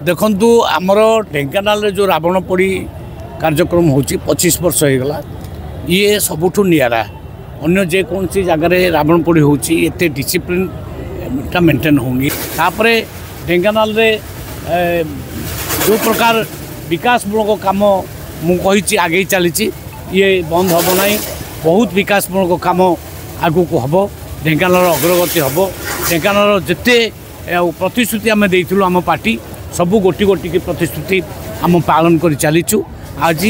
देखु आमर ढेंकानाल जो रावण पोड़ी कार्यक्रम हो 25 वर्ष हो गला ये सबुठू निरा अन्य जेकोसी जगार रावण पोड़ी होते डिसिप्लिन मेंटेन होनी तापर ढेंकानाल रे जो प्रकार विकासमूलक काम मुझे आगे चली ये बंद हम ना बहुत विकासमूलक काम आगू को हम ढेंकानाल अग्रगति हम ढेंकानाल जिते प्रतिश्रुति आम देलु आम पार्टी सबू गोटी गोटी की प्रतिश्रुति आम पालन कर चलीचु आज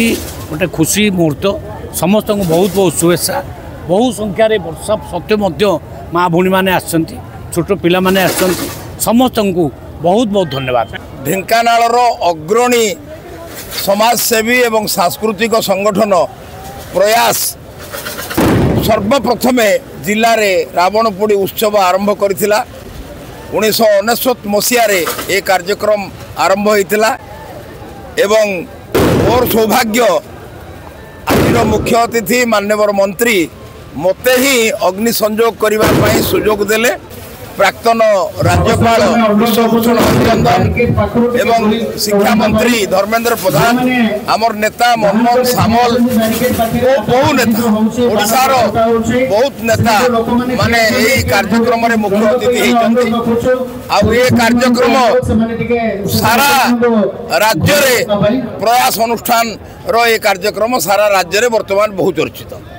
गोटे खुशी मुहूर्त समस्त को बहुत बहुत शुभेच्छा बहुत संख्यार वर्षा सत्य माँ भूणी मैंने आसछंती छोट पिला माने आसछंती समस्त को बहुत बहुत धन्यवाद। ढेंकानाल अग्रणी समाजसेवी एवं सांस्कृतिक संगठन प्रयास सर्वप्रथम जिले में रावण पोड़ी उत्सव आरंभ करथिला 1999 मसीह ये कार्यक्रम आरंभ होता एवं मोर सौभाग्य आज मुख्य अतिथि माननीय मंत्री मते ही अग्नि संयोग करने सुजोग देले प्राक्तन राज्यपाल विश्वभूषण अभिनंदन एवं शिक्षा मंत्री धर्मेंद्र प्रधान आमर नेता मनमोहन सामल बहु नेता ओडिशार बहुत नेता माने यही कार्यक्रम रे मुख्य अतिथि होती ये कार्यक्रम सारा राज्य रे प्रयास अनुष्ठान रो ये कार्यक्रम सारा राज्य रे वर्तमान बहुत चर्चित।